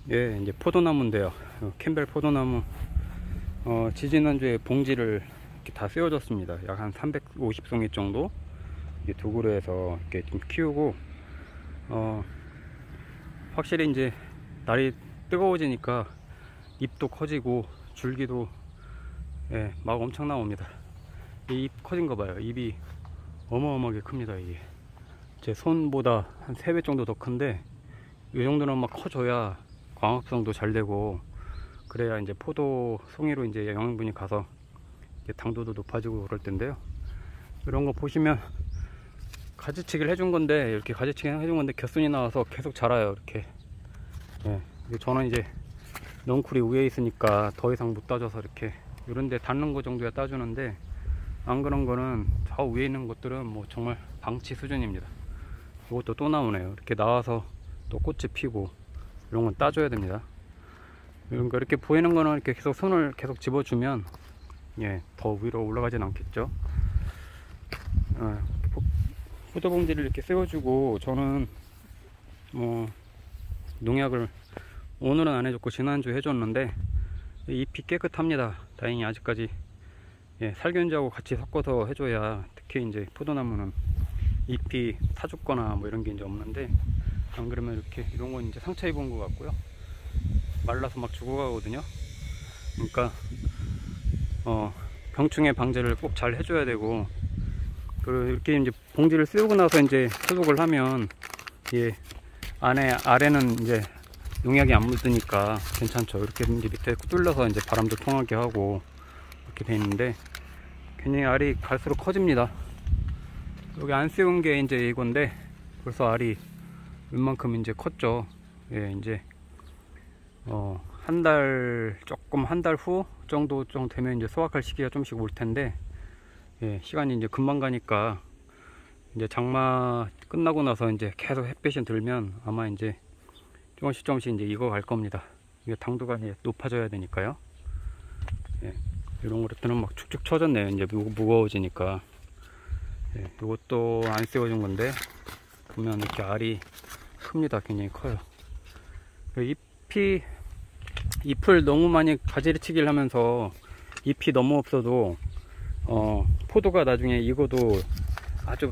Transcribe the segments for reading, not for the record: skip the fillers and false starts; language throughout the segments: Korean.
예, 이제 포도나무인데요. 캠벨 포도나무. 지지난주에 봉지를 이렇게 다 씌워줬습니다. 약 한 350송이 정도 두 그루에서 이렇게 좀 키우고, 확실히 이제 날이 뜨거워지니까 잎도 커지고 줄기도 막 엄청 나옵니다. 이 잎 커진 거 봐요. 잎이 어마어마하게 큽니다. 이게 제 손보다 한 3배 정도 더 큰데, 이 정도는 막 커져야 광합성도 잘 되고, 그래야 이제 포도 송이로 이제 영양분이 가서 이제 당도도 높아지고 그럴 텐데요. 이런 거 보시면 가지치기를 해준 건데, 이렇게 가지치기 해준 건데 겹순이 나와서 계속 자라요. 이렇게. 저는 이제 넝쿨이 위에 있으니까 더 이상 못 따줘서 이렇게 이런데 닿는 거 정도야 따주는데, 안 그런 거는 저 위에 있는 것들은 뭐 정말 방치 수준입니다. 이것도 또 나오네요. 이렇게 나와서 또 꽃이 피고, 이런 건 따줘야 됩니다. 이런 거 이렇게 보이는 거는 이렇게 계속 손을 계속 집어주면 더 위로 올라가진 않겠죠. 포도봉지를 이렇게 세워주고, 저는 농약을 오늘은 안 해줬고 지난주에 해줬는데 잎이 깨끗합니다. 다행히 아직까지 살균제하고 같이 섞어서 해줘야, 특히 이제 포도나무는 잎이 타 죽거나 뭐 이런 게 이제 없는데, 안 그러면 이렇게 이런 건 이제 상처 입은 것 같고요. 말라서 막 죽어가거든요. 그러니까 병충해 방제를 꼭 잘 해줘야 되고, 그리고 이렇게 이제 봉지를 씌우고 나서 이제 소독을 하면 아래는 이제 농약이 안 묻으니까 괜찮죠. 이렇게 이제 밑에 뚫려서 이제 바람도 통하게 하고 이렇게 돼 있는데, 굉장히 알이 갈수록 커집니다. 여기 안 씌운 게 이제 이건데 벌써 알이 웬만큼 이제 컸죠. 이제 한 달 후 정도 되면 이제 수확할 시기가 좀씩 올 텐데, 시간이 이제 금방 가니까, 이제 장마 끝나고 나서 이제 계속 햇빛이 들면 아마 이제 조금씩 이제 익어갈 겁니다. 이게 당도가 이제 높아져야 되니까요. 이런 것들은 막 축축 처졌네요. 이제 무거워지니까. 이것도 안 씌워준 건데, 보면 이렇게 알이 큽니다. 굉장히 커요. 잎을 너무 많이 가지치기를 하면서 잎이 너무 없어도 포도가 나중에 익어도 아주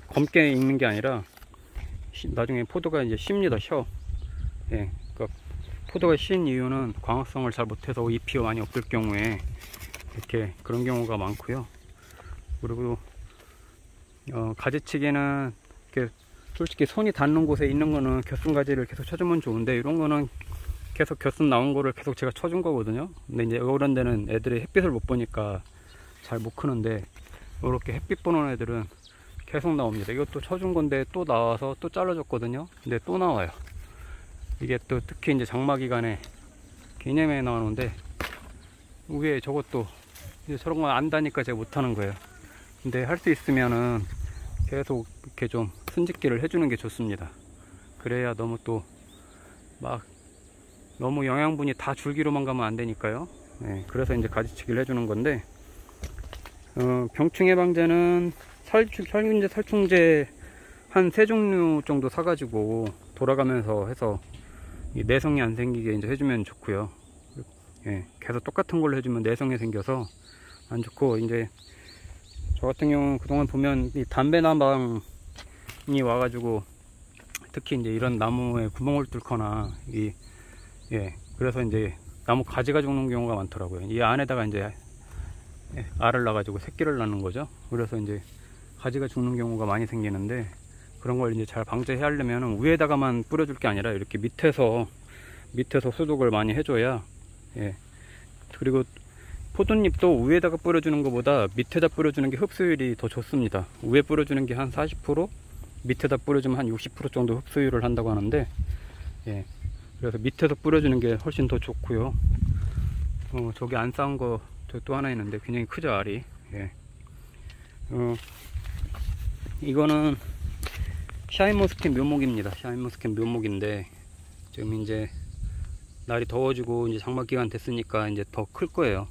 검게 익는 게 아니라 나중에 포도가 이제 쉽니다. 그러니까 포도가 신 이유는 광합성을 잘 못해서 잎이 많이 없을 경우에 이렇게 그런 경우가 많고요. 그리고 가지치기는 이렇게 솔직히 손이 닿는 곳에 있는 거는 겹순 가지를 계속 쳐주면 좋은데, 이런 거는 계속 겹순 나온 거를 계속 제가 쳐준 거거든요. 근데 이제 이런 데는 애들이 햇빛을 못 보니까 잘 못 크는데, 이렇게 햇빛 보는 애들은 계속 나옵니다. 이것도 쳐준 건데 또 나와서 또 잘라줬거든요. 근데 또 나와요. 이게 또 특히 이제 장마 기간에 개념에 나오는데, 위에 저것도 이제 저런 건 안다니까 제가 못하는 거예요. 근데 할 수 있으면은 계속 이렇게 좀 순짓기를 해주는 게 좋습니다. 그래야 너무 영양분이 다 줄기로만 가면 안 되니까요. 그래서 이제 가지치기를 해주는 건데, 병충해 방제는 살균제, 살충제 한 3종류 정도 사가지고 돌아가면서 해서 내성이 안 생기게 이제 해주면 좋고요. 계속 똑같은 걸로 해주면 내성이 생겨서 안 좋고, 이제 저 같은 경우는 그동안 보면 이 담배 나방이 와가지고, 특히 이제 이런 나무에 구멍을 뚫거나 그래서 이제 나무 가지가 죽는 경우가 많더라고요. 이 안에다가 이제 알을 낳아가지고 새끼를 낳는 거죠. 그래서 이제 가지가 죽는 경우가 많이 생기는데, 그런 걸 이제 잘 방제해야 하려면 위에다가만 뿌려줄 게 아니라 이렇게 밑에서 소독을 많이 해줘야. 그리고 포도잎도 위에다가 뿌려주는 것보다 밑에다 뿌려주는 게 흡수율이 더 좋습니다. 위에 뿌려주는 게 한 40%, 밑에다 뿌려주면 한 60% 정도 흡수율을 한다고 하는데, 그래서 밑에서 뿌려주는 게 훨씬 더 좋고요. 저기 안 쌓은 거 또 하나 있는데 굉장히 크죠, 알이. 이거는 샤인머스켓 묘목입니다. 샤인머스켓 묘목인데, 지금 이제 날이 더워지고 이제 장마 기간 됐으니까 이제 더 클 거예요.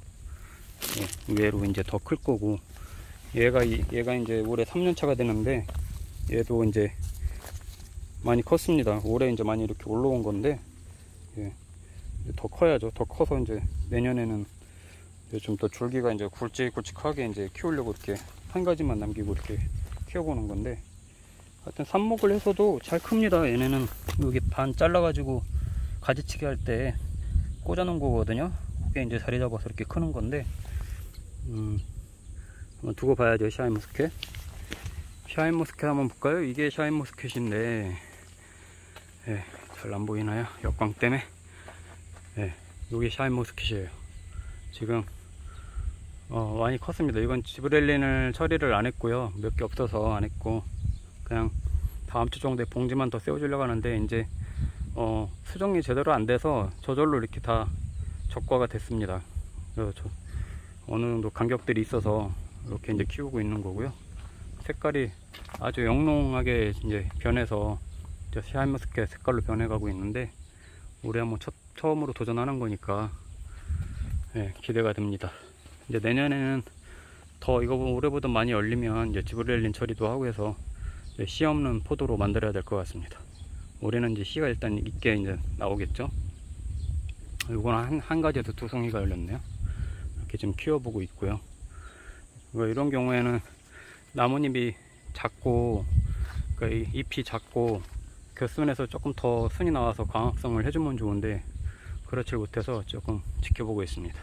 의외로 이제 더 클 거고, 얘가 이제 올해 3년차가 되는데, 얘도 이제 많이 컸습니다. 올해 이제 많이 이렇게 올라온 건데, 예. 더 커야죠. 더 커서 이제 내년에는 좀 더 줄기가 이제 굵직굵직하게 이제 키우려고 이렇게 한 가지만 남기고 이렇게 키워보는 건데, 하여튼 삽목을 해서도 잘 큽니다. 얘네는 여기 반 잘라가지고 가지치기 할 때 꽂아 놓은 거거든요. 그게 이제 자리 잡아서 이렇게 크는 건데, 한번 두고 봐야죠. 샤인머스켓. 샤인머스켓 한번 볼까요? 이게 샤인머스켓인데, 예, 잘 안 보이나요? 역광 때문에. 예, 요게 샤인머스켓이에요. 지금 많이 컸습니다. 이건 지브렐린을 처리를 안 했고요. 몇 개 없어서 안 했고, 그냥 다음 주 정도에 봉지만 더 씌워주려고 하는데, 이제 수정이 제대로 안 돼서 저절로 이렇게 다 적과가 됐습니다. 그래서 어느 정도 간격들이 있어서 이렇게 이제 키우고 있는 거고요. 색깔이 아주 영롱하게 이제 변해서 이제 샤인머스켓 색깔로 변해가고 있는데, 올해 한번 처음으로 도전하는 거니까, 예, 기대가 됩니다. 이제 내년에는 더 이거 올해보다 많이 열리면 이제 지브렐린 처리도 하고 해서 씨 없는 포도로 만들어야 될 것 같습니다. 올해는 이제 씨가 일단 있게 이제 나오겠죠. 이거는 한 가지에서 두 송이가 열렸네요. 이렇게 좀 키워보고 있고요. 이런 경우에는 나뭇잎이 작고, 그러니까 잎이 작고 겨순에서 조금 더 순이 나와서 광합성을 해주면 좋은데, 그렇지 못해서 조금 지켜보고 있습니다.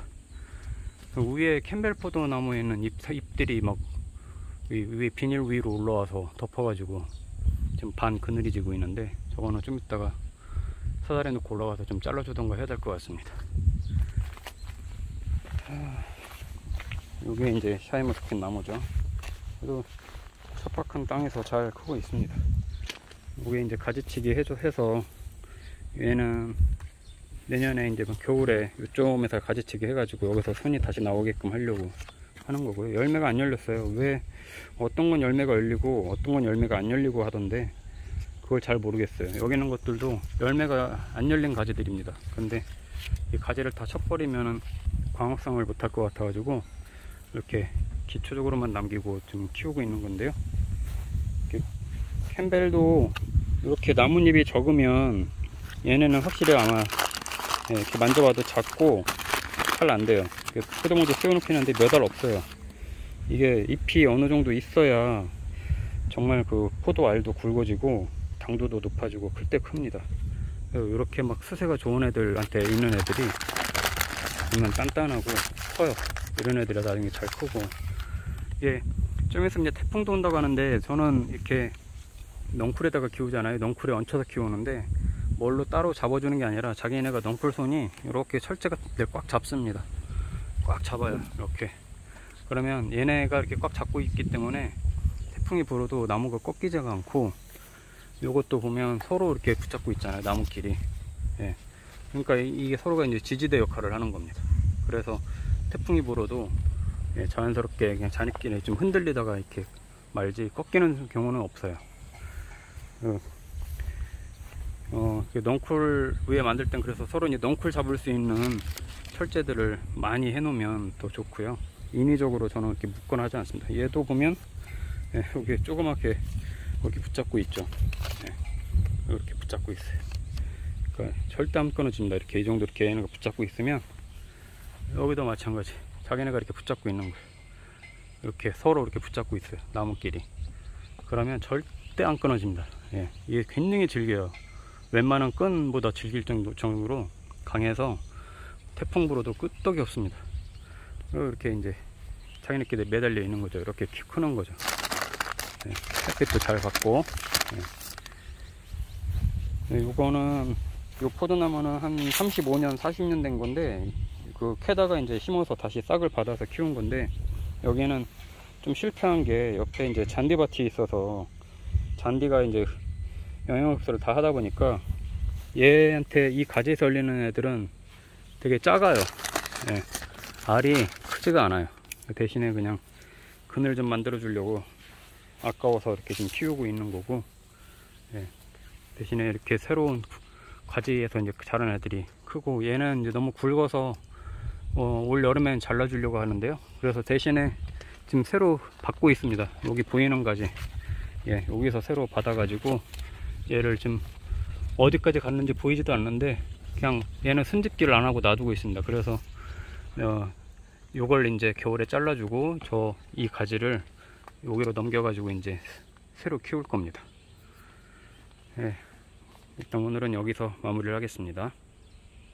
위에 캠벨포도 나무에는 잎들이 막 위에 비닐 위로 올라와서 덮어가지고 지금 반 그늘이 지고 있는데, 저거는 좀 이따가 사다리에 놓고 올라가서 좀 잘라주던가 해야 될 것 같습니다. 이게 이제 샤인머스켓 나무죠. 그래도 척박한 땅에서 잘 크고 있습니다. 이게 이제 가지치기 해서 얘는 내년에 이제 겨울에 이쪽에서 가지치기 해가지고 여기서 순이 다시 나오게끔 하려고 하는 거고요. 열매가 안 열렸어요. 왜 어떤 건 열매가 열리고 어떤 건 열매가 안 열리고 하던데, 그걸 잘 모르겠어요. 여기 있는 것들도 열매가 안 열린 가지들입니다. 근데 이 가지를 다 쳐버리면 광합성을 못할 것 같아 가지고 이렇게 기초적으로만 남기고 좀 키우고 있는 건데요. 캠벨도 이렇게 나뭇잎이 적으면 얘네는 확실히 아마 이렇게 만져봐도 작고 잘 안 돼요. 포도모도 씌워놓긴 한데 몇 알 없어요. 이게 잎이 어느 정도 있어야 정말 그 포도 알도 굵어지고 당도도 높아지고 클 때 큽니다. 이렇게 막 수세가 좋은 애들한테 있는 애들이 보면 단단하고 커요. 이런 애들이 나중에 잘 크고, 이게 좀 있으면 이제 태풍도 온다고 하는데, 저는 이렇게 넝쿨에다가 키우잖아요. 넝쿨에 얹혀서 키우는데, 뭘로 따로 잡아주는 게 아니라 자기네가 넝쿨손이 이렇게 철제가 꽉 잡습니다. 꽉 잡아요. 이렇게. 그러면 얘네가 이렇게 꽉 잡고 있기 때문에 태풍이 불어도 나무가 꺾이지가 않고, 요것도 보면 서로 이렇게 붙잡고 있잖아요. 나무끼리. 예. 그러니까 이게 서로가 이제 지지대 역할을 하는 겁니다. 그래서 태풍이 불어도 자연스럽게 그냥 자기끼리 좀 흔들리다가 이렇게 말지 꺾이는 경우는 없어요. 넝쿨 위에 만들 땐 그래서 서로 이제 넝쿨 잡을 수 있는 철제들을 많이 해 놓으면 더 좋고요. 인위적으로 저는 이렇게 묶거나 하지 않습니다. 얘도 보면 여기 조그맣게 이렇게 붙잡고 있죠. 이렇게 붙잡고 있어요. 그러니까 절대 안 끊어집니다. 이렇게 이 정도 이렇게 얘네가 붙잡고 있으면, 여기도 마찬가지. 자기네가 이렇게 붙잡고 있는 거예요. 이렇게 서로 이렇게 붙잡고 있어요. 나무끼리. 그러면 절대 안 끊어집니다. 이게 굉장히 질겨요. 웬만한 끈보다 질길 정도로 강해서 태풍 불어도 끄떡이 없습니다. 이렇게 이제 자기네끼리 매달려 있는 거죠. 이렇게 키 크는 거죠. 햇빛도 잘 받고. 요거는 요 포도나무는 한 35년 40년 된 건데, 그 캐다가 이제 심어서 다시 싹을 받아서 키운 건데, 여기는 좀 실패한 게 옆에 이제 잔디밭이 있어서 잔디가 이제 영양흡수를 다 하다 보니까 얘한테 이 가지에서 열리는 애들은 되게 작아요. 알이 크지가 않아요. 대신에 그냥 그늘 좀 만들어 주려고 아까워서 이렇게 좀 키우고 있는 거고, 대신에 이렇게 새로운 가지에서 이제 자란 애들이 크고, 얘는 이제 너무 굵어서 올 여름엔 잘라 주려고 하는데요. 그래서 대신에 지금 새로 받고 있습니다. 여기 보이는 가지, 여기서 새로 받아 가지고 얘를 좀 어디까지 갔는지 보이지도 않는데 그냥 얘는 순집기를 안 하고 놔두고 있습니다. 그래서 요걸 이제 겨울에 잘라주고 이 가지를 여기로 넘겨가지고 이제 새로 키울 겁니다. 예, 일단 오늘은 여기서 마무리를 하겠습니다.